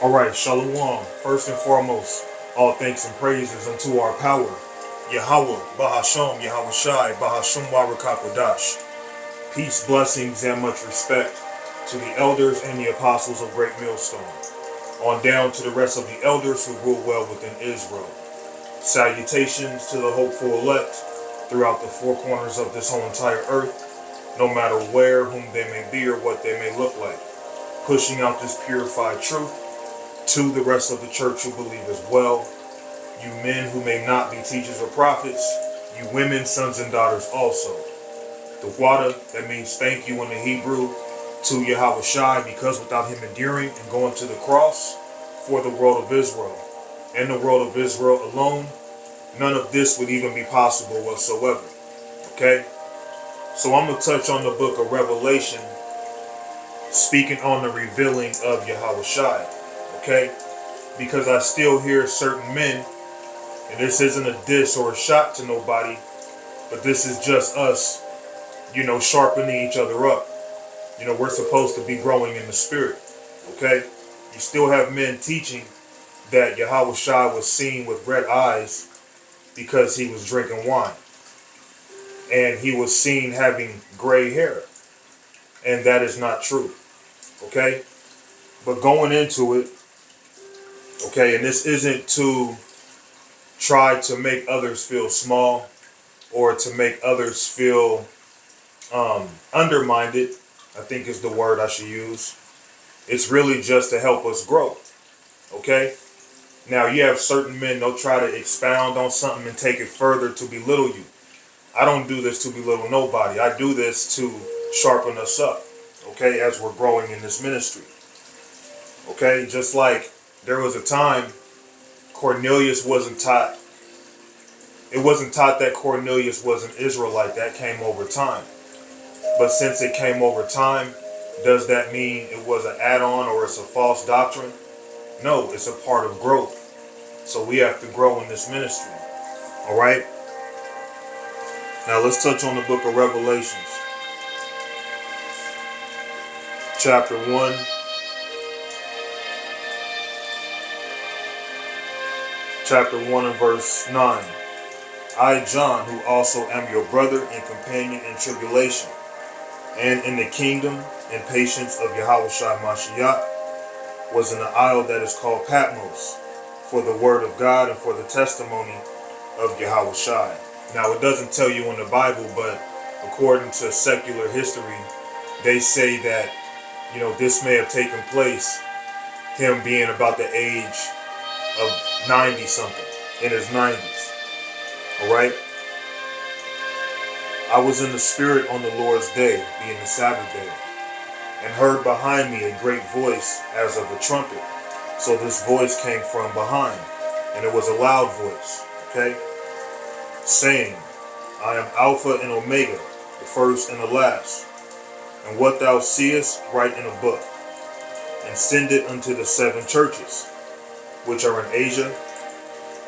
All right, Shalom. First and foremost, all thanks and praises unto our power, Yahweh, Bahasham, Yahweh Shai, Bahasham Warakakodash. Peace, blessings, and much respect to the elders and the apostles of Great Millstone, on down to the rest of the elders who rule well within Israel. Salutations to the hopeful elect throughout the four corners of this whole entire earth, no matter where, whom they may be, or what they may look like. Pushing out this purified truth to the rest of the church who believe as well. You men who may not be teachers or prophets, you women, sons and daughters also. The water, that means thank you in the Hebrew, to Yahweh Shai, because without him enduring and going to the cross for the world of Israel, and the world of Israel alone, none of this would even be possible whatsoever. Okay? So I'm going to touch on the book of Revelation, speaking on the revealing of Yahweh Shai. Okay? Because I still hear certain men, and this isn't a diss or a shot to nobody, but this is just us, sharpening each other up. We're supposed to be growing in the spirit. Okay? You still have men teaching that Yahweh Shai was seen with red eyes because he was drinking wine. And he was seen having gray hair. And that is not true. Okay? But going into it, okay, and this isn't to try to make others feel small or to make others feel undermined, I think is the word I should use. It's really just to help us grow. Okay? Now, you have certain men, they'll try to expound on something and take it further to belittle you. I don't do this to belittle nobody. I do this to sharpen us up, okay, as we're growing in this ministry. Okay? Just like there was a time Cornelius wasn't taught. It wasn't taught that Cornelius was an Israelite. That came over time. But since it came over time, does that mean it was an add-on or it's a false doctrine? No, it's a part of growth. So we have to grow in this ministry. All right? Now let's touch on the book of Revelations. Chapter 1. Chapter 1 and verse 9. I, John, who also am your brother and companion in tribulation, and in the kingdom and patience of Yahweh Shai Mashiach, was in the isle that is called Patmos, for the word of God and for the testimony of Yahweh Shai. Now, it doesn't tell you in the Bible, but according to secular history, they say that, this may have taken place, him being about the age of 90 something, in his 90s. All right? I was in the spirit on the Lord's day, being the Sabbath day, and heard behind me a great voice as of a trumpet. So this voice came from behind, and it was a loud voice, okay, saying, I am Alpha and Omega, the first and the last. And what thou seest, write in a book, and send it unto the 7 churches, which are in Asia,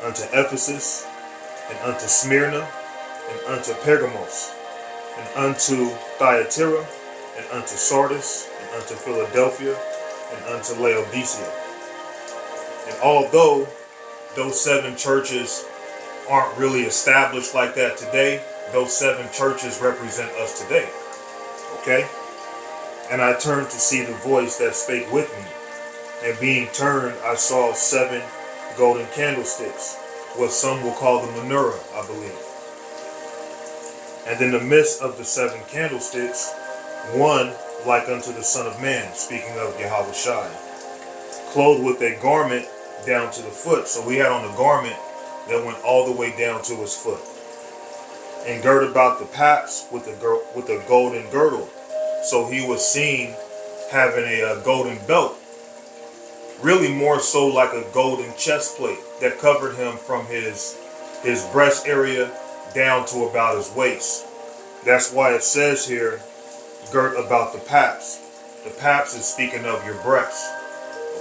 unto Ephesus, and unto Smyrna, and unto Pergamos, and unto Thyatira, and unto Sardis, and unto Philadelphia, and unto Laodicea. And although those 7 churches aren't really established like that today, those 7 churches represent us today. Okay? And I turned to see the voice that spake with me. And being turned, I saw 7 golden candlesticks, what some will call the menorah, I believe. And in the midst of the 7 candlesticks, one like unto the Son of Man, speaking of Yahweh Shai, clothed with a garment down to the foot. So he had on a garment that went all the way down to his foot. And girt about the paps with a golden girdle. So he was seen having a golden belt. Really more so like a golden chest plate that covered him from his breast area down to about his waist. That's why it says here, girt about the paps. The paps is speaking of your breast.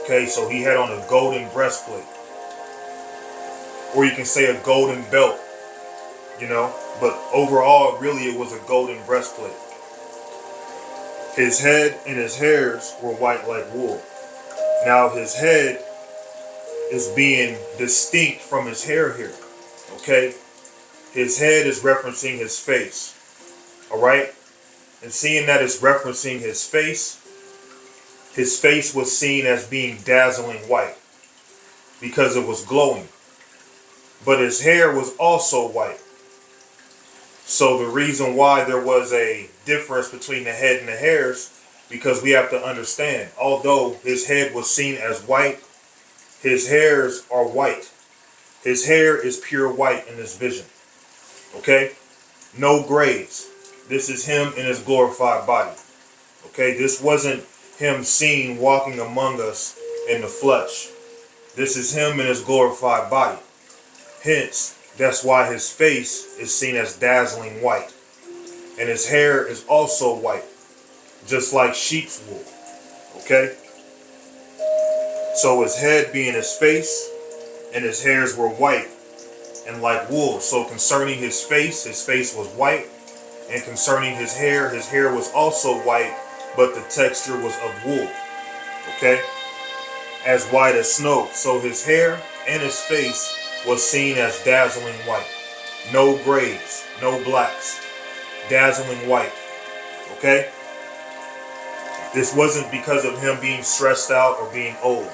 Okay, so he had on a golden breastplate. Or you can say a golden belt, but overall, really it was a golden breastplate. His head and his hairs were white like wool, Now his head is being distinct from his hair here. Okay? His head is referencing his face. Alright? And seeing that it's referencing his face was seen as being dazzling white because it was glowing. But his hair was also white. So the reason why there was a difference between the head and the hairs, because we have to understand, although his head was seen as white, his hairs are white. His hair is pure white in this vision. Okay? No grays. This is him in his glorified body. Okay? This wasn't him seen walking among us in the flesh. This is him in his glorified body. Hence, that's why his face is seen as dazzling white. And his hair is also white, just like sheep's wool. Okay? So his head being his face, and his hairs were white and like wool. So concerning his face was white. And concerning his hair was also white, but the texture was of wool. Okay? As white as snow. So his hair and his face was seen as dazzling white. No grays, no blacks. Dazzling white. Okay? This wasn't because of him being stressed out or being old.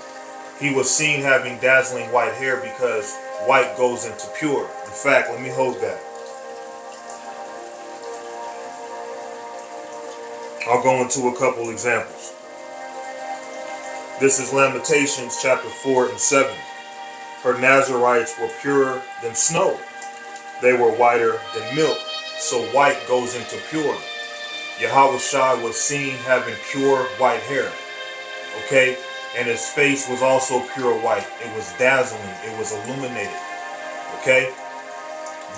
He was seen having dazzling white hair because white goes into pure. In fact, let me hold that. I'll go into a couple examples. This is Lamentations chapter 4 and 7. Her Nazarites were purer than snow. They were whiter than milk. So white goes into pure. Yahushua was seen having pure white hair. Okay? And his face was also pure white. It was dazzling. It was illuminated. Okay?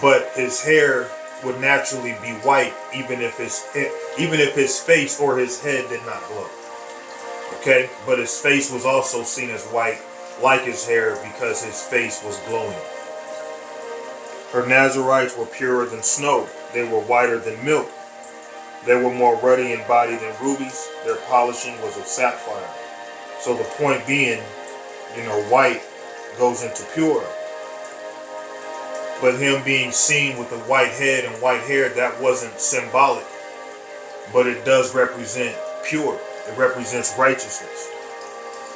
But his hair would naturally be white even if his face or his head did not glow. Okay? But his face was also seen as white like his hair because his face was glowing. Her Nazarites were purer than snow. They were whiter than milk. They were more ruddy in body than rubies. Their polishing was of sapphire. So the point being, white goes into pure. But him being seen with a white head and white hair, that wasn't symbolic. But it does represent pure. It represents righteousness.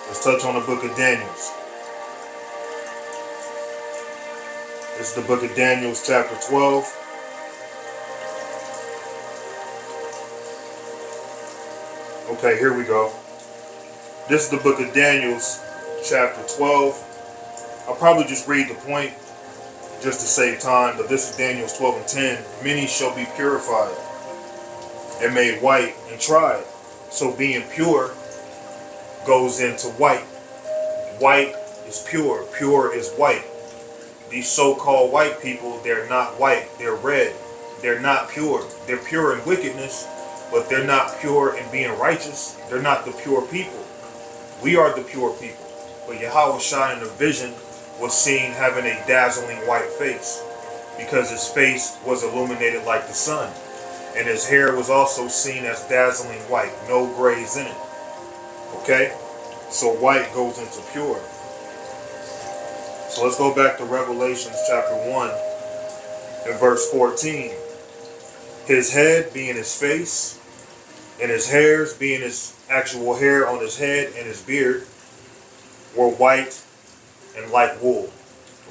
Let's touch on the book of Daniel. This is the book of Daniel, chapter 12. Okay, here we go. This is the book of Daniel, chapter 12. I'll probably just read the point just to save time, but this is Daniel 12 and 10. Many shall be purified and made white and tried. So being pure goes into white. White is pure. Pure is white. These so-called white people, they're not white. They're red. They're not pure. They're pure in wickedness, but they're not pure in being righteous. They're not the pure people. We are the pure people. But Yahushua in the vision was seen having a dazzling white face because his face was illuminated like the sun. And his hair was also seen as dazzling white. No grays in it. Okay? So white goes into pure. So let's go back to Revelations chapter 1 and verse 14. His head being his face, and his hairs being his actual hair on his head and his beard, were white and like wool.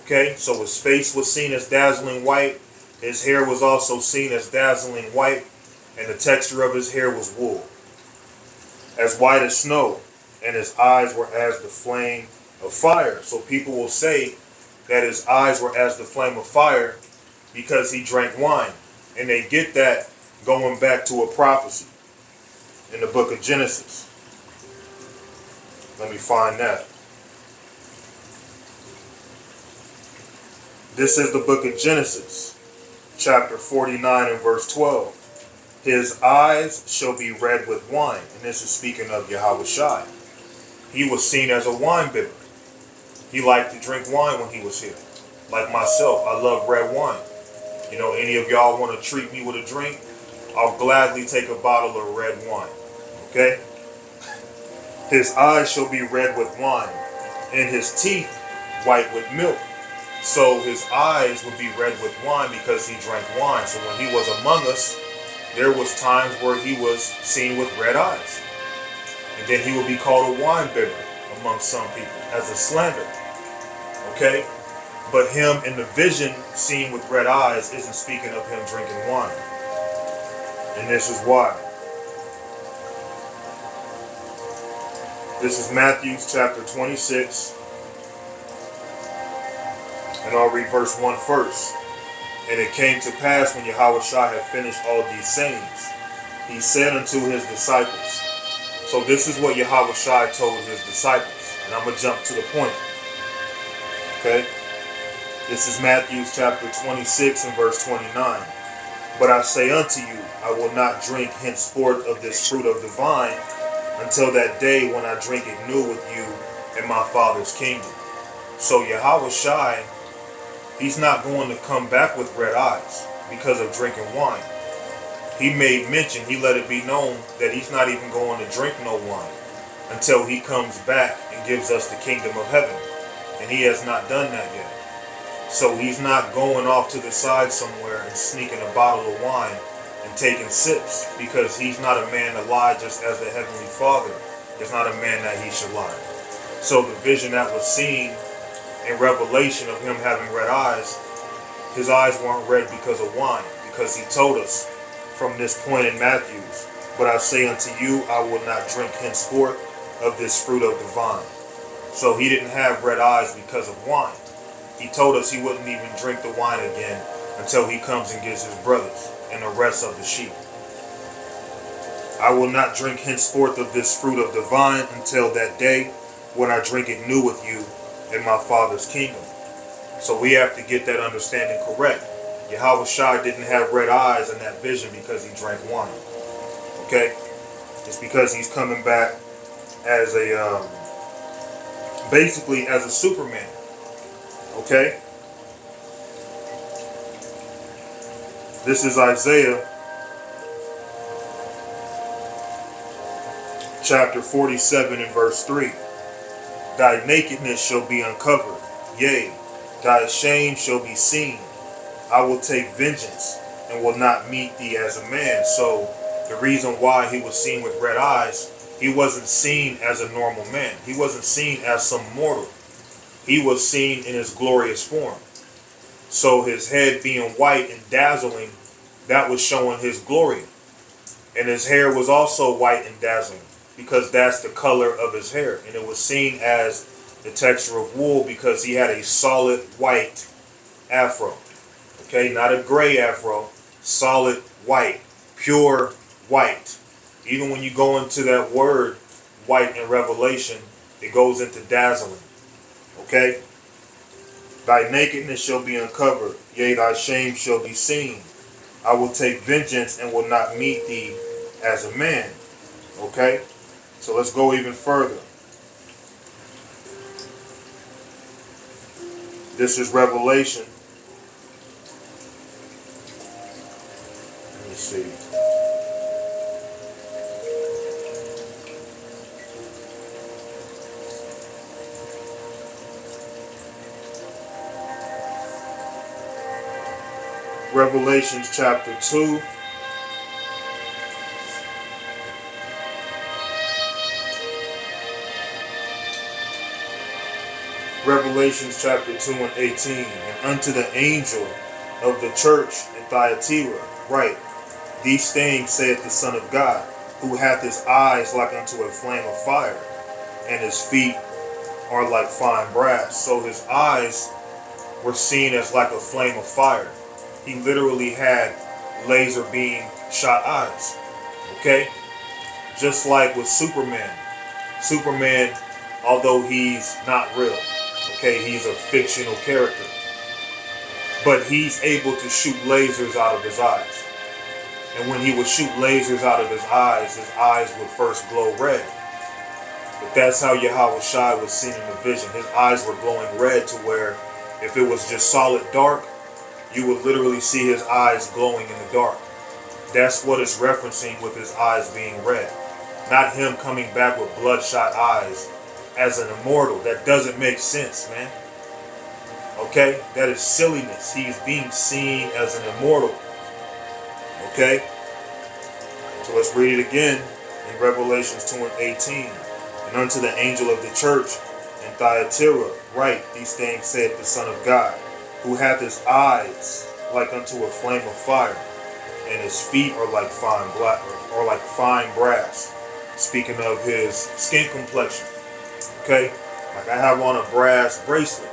Okay, so his face was seen as dazzling white. His hair was also seen as dazzling white, and the texture of his hair was wool, as white as snow, and his eyes were as the flame of fire. So people will say that his eyes were as the flame of fire because he drank wine. And they get that going back to a prophecy in the book of Genesis. Let me find that. This is the book of Genesis, chapter 49 and verse 12. His eyes shall be red with wine. And this is speaking of Yahushua. He was seen as a wine bibber. He liked to drink wine when he was here. Like myself, I love red wine. Any of y'all want to treat me with a drink, I'll gladly take a bottle of red wine. Okay? His eyes shall be red with wine, and his teeth white with milk. So his eyes would be red with wine because he drank wine. So when he was among us, there was times where he was seen with red eyes. And then he would be called a wine bibber among some people as a slander. Okay? But him in the vision seen with red eyes isn't speaking of him drinking wine. And this is why. This is Matthew chapter 26. And I'll read verse 1 first. And it came to pass when Yahushua had finished all these sayings, he said unto his disciples. So this is what Yahushua told his disciples. And I'm going to jump to the point. Okay? This is Matthew chapter 26 and verse 29. But I say unto you, I will not drink henceforth of this fruit of the vine until that day when I drink it new with you in my Father's kingdom. So Yahushua, he's not going to come back with red eyes because of drinking wine. He made mention, he let it be known that he's not even going to drink no wine until he comes back and gives us the kingdom of heaven. And he has not done that yet. So he's not going off to the side somewhere and sneaking a bottle of wine and taking sips, because he's not a man to lie, just as the Heavenly Father is not a man that he should lie. So the vision that was seen in Revelation of him having red eyes, his eyes weren't red because of wine, because he told us from this point in Matthew's, but I say unto you, I will not drink henceforth of this fruit of the vine. So he didn't have red eyes because of wine. He told us he wouldn't even drink the wine again until he comes and gets his brothers and the rest of the sheep. I will not drink henceforth of this fruit of the vine until that day when I drink it new with you in my Father's kingdom. So we have to get that understanding correct. Yahushua didn't have red eyes in that vision because he drank wine. Okay? It's because he's coming back as a, basically as a Superman. Okay? This is Isaiah chapter 47 and verse 3. Thy nakedness shall be uncovered, yea, thy shame shall be seen. I will take vengeance and will not meet thee as a man. So the reason why he was seen with red eyes, he wasn't seen as a normal man. He wasn't seen as some mortal. He was seen in his glorious form. So his head being white and dazzling, that was showing his glory. And his hair was also white and dazzling, because that's the color of his hair. And it was seen as the texture of wool because he had a solid white afro. Okay, not a gray afro, solid white, pure white. Even when you go into that word white in Revelation, it goes into dazzling. Okay? Thy nakedness shall be uncovered, yea, thy shame shall be seen. I will take vengeance and will not meet thee as a man. Okay? So let's go even further. This is Revelation. Let me see. Revelations chapter 2. Revelations chapter 2 and 18. And unto the angel of the church in Thyatira write, these things saith the Son of God, who hath his eyes like unto a flame of fire, and his feet are like fine brass. So his eyes were seen as like a flame of fire. He literally had laser beam shot eyes. Okay? Just like with Superman. Superman, although he's not real, okay, he's a fictional character, but he's able to shoot lasers out of his eyes. And when he would shoot lasers out of his eyes would first glow red. But that's how Yahushua was seen in the vision. His eyes were glowing red to where if it was just solid dark, you would literally see his eyes glowing in the dark. That's what it's referencing with his eyes being red. Not him coming back with bloodshot eyes as an immortal. That doesn't make sense, man. Okay? That is silliness. He's being seen as an immortal. Okay? So let's read it again in Revelations 2:18. And unto the angel of the church in Thyatira write, these things saith the Son of God, who hath his eyes like unto a flame of fire, and his feet are like fine black, or like fine brass. Speaking of his skin complexion. Okay? Like I have on a brass bracelet.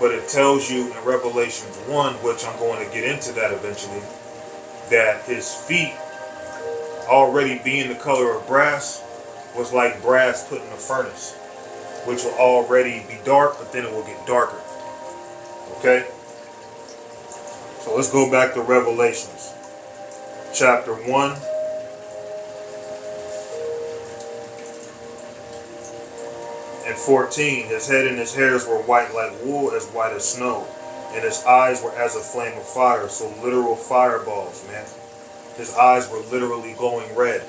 But it tells you in Revelations 1, which I'm going to get into that eventually, that his feet, already being the color of brass, was like brass put in a furnace, which will already be dark, but then it will get darker. Okay? So let's go back to Revelations chapter 1. And 14, his head and his hairs were white like wool, as white as snow, and his eyes were as a flame of fire. So literal fireballs, man. His eyes were literally glowing red.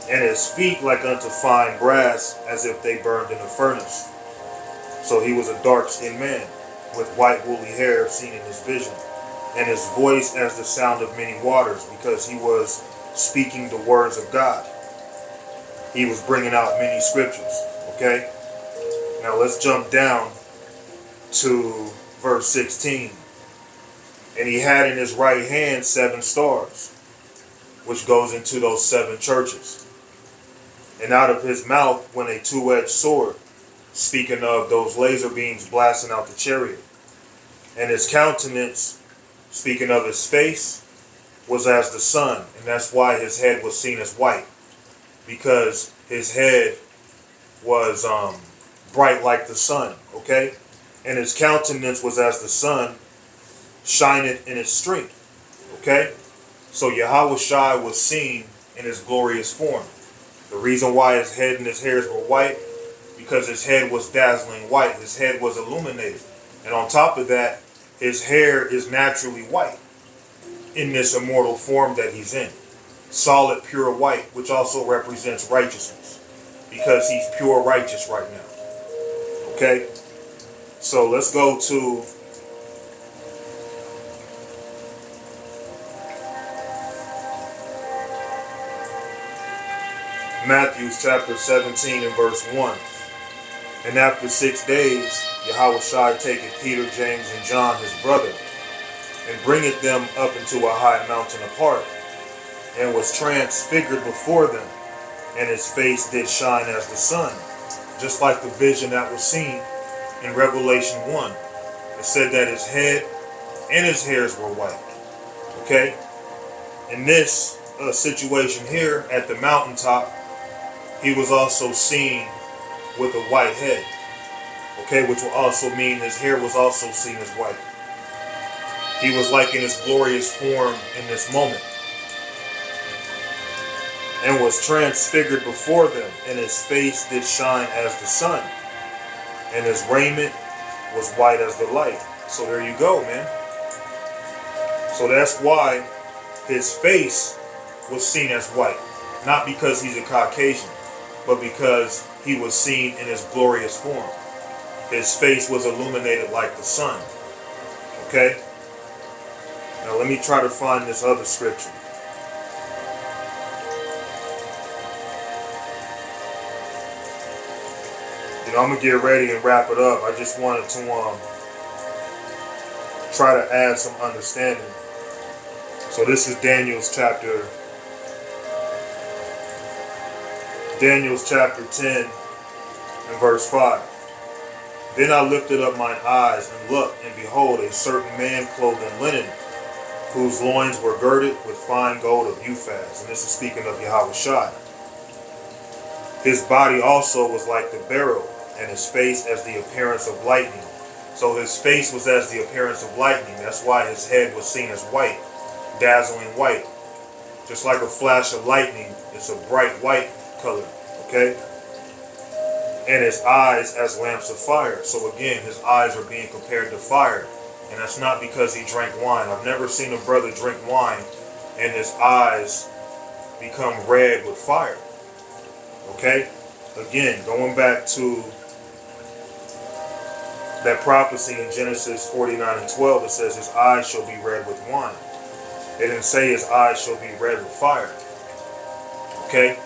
And his feet like unto fine brass, as if they burned in a furnace. So he was a dark-skinned man, with white woolly hair seen in his vision, and his voice as the sound of many waters, because he was speaking the words of God. He was bringing out many scriptures. Okay, now let's jump down to verse 16. And he had in his right hand 7 stars, which goes into those 7 churches. And out of his mouth went a 2-edged sword, speaking of those laser beams blasting out the chariot. And his countenance, speaking of his face, was as the sun. And that's why his head was seen as white, because his head was bright like the sun, okay? And his countenance was as the sun, shineth in its strength, okay? So Yahushua was seen in his glorious form. The reason why his head and his hairs were white, because his head was dazzling white. His head was illuminated. And on top of that, his hair is naturally white in this immortal form that he's in. Solid, pure white, which also represents righteousness, because he's pure righteous right now. Okay? So let's go to Matthew chapter 17 and verse 1. And after 6 days, Yahushua taketh Peter, James, and John his brother, and bringeth them up into a high mountain apart, and was transfigured before them, and his face did shine as the sun, just like the vision that was seen in Revelation 1. It said that his head and his hairs were white. Okay? In this situation here at the mountaintop, he was also seen with a white head. Okay? Which will also mean his hair was also seen as white. He was like in his glorious form in this moment, and was transfigured before them, and his face did shine as the sun, and his raiment was white as the light. So there you go, man. So that's why his face was seen as white. Not because he's a Caucasian, but because he was seen in his glorious form. His face was illuminated like the sun. Okay? Now let me try to find this other scripture. I'm going to get ready and wrap it up. I just wanted to try to add some understanding. So this is Daniel's chapter 10 and verse 5. Then I lifted up mine eyes and looked, and behold, a certain man clothed in linen, whose loins were girded with fine gold of Uphaz. And this is speaking of Yahushua. His body also was like the beryl, and his face as the appearance of lightning. So his face was as the appearance of lightning. That's why his head was seen as white, dazzling white. Just like a flash of lightning, it's a bright white color, okay? And his eyes as lamps of fire. So again, his eyes are being compared to fire. And that's not because he drank wine. I've never seen a brother drink wine and his eyes become red with fire. Okay? Again, going back to that prophecy in Genesis 49:12, it says his eyes shall be red with wine. It didn't say his eyes shall be red with fire. Okay?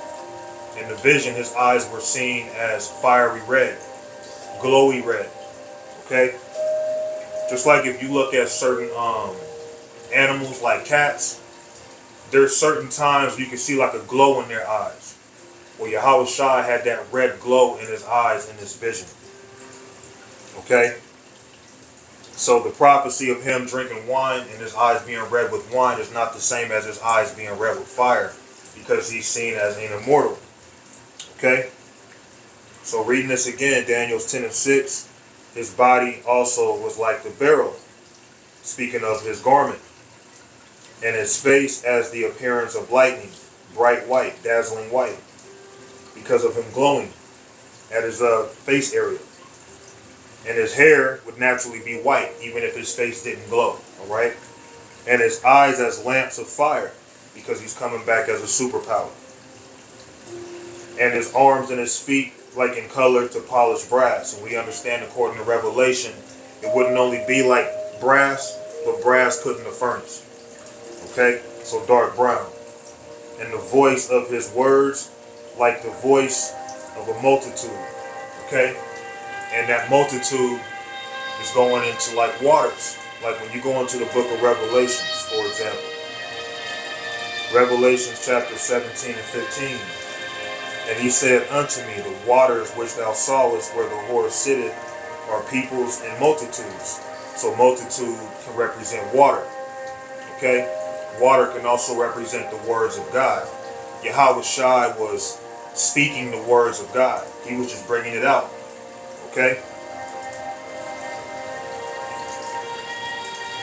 In the vision, his eyes were seen as fiery red, glowy red. Okay? Just like if you look at certain animals like cats, there's certain times you can see like a glow in their eyes. Well, Yahweh Shai had that red glow in his eyes in this vision. Okay? So the prophecy of him drinking wine and his eyes being red with wine is not the same as his eyes being red with fire, because he's seen as an immortal. Okay? So reading this again, Daniel 10:6, his body also was like the beryl, speaking of his garment, and his face as the appearance of lightning, bright white, dazzling white, because of him glowing at his face area. And his hair would naturally be white, even if his face didn't glow. Alright? And his eyes as lamps of fire, because he's coming back as a superpower. And his arms and his feet like in color to polished brass. And we understand, according to Revelation, it wouldn't only be like brass, but brass put in the furnace. Okay? So dark brown. And the voice of his words like the voice of a multitude. Okay? And that multitude is going into like waters. Like when you go into the book of Revelations, for example. Revelations chapter 17 and 15. And he said unto me, the waters which thou sawest where the whore sitteth are peoples and multitudes. So multitude can represent water. Okay? Water can also represent the words of God. Yahweh Shai was speaking the words of God. He was just bringing it out. Okay?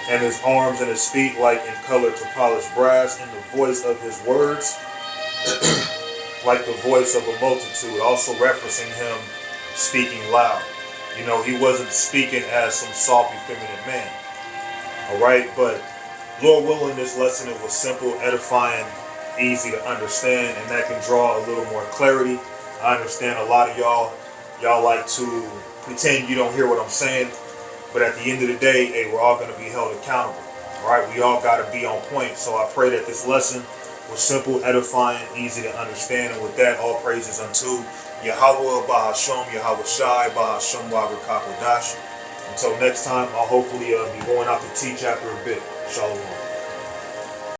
And his arms and his feet like in color to polished brass, and the voice of his words like the voice of a multitude, also referencing him speaking loud. You know, he wasn't speaking as some soft, effeminate man. Alright, but Lord willing, this lesson, it was simple, edifying, easy to understand, and that can draw a little more clarity. I understand a lot of y'all like to pretend you don't hear what I'm saying, but at the end of the day, hey, we're all going to be held accountable. Alright, we all got to be on point. So I pray that this lesson was simple, edifying, easy to understand. And with that, all praises unto Yahweh, Bahasham, Yahweh Shai, Bahasham, Wabakakodash. Until next time, I'll hopefully be going out to teach after a bit. Shalom.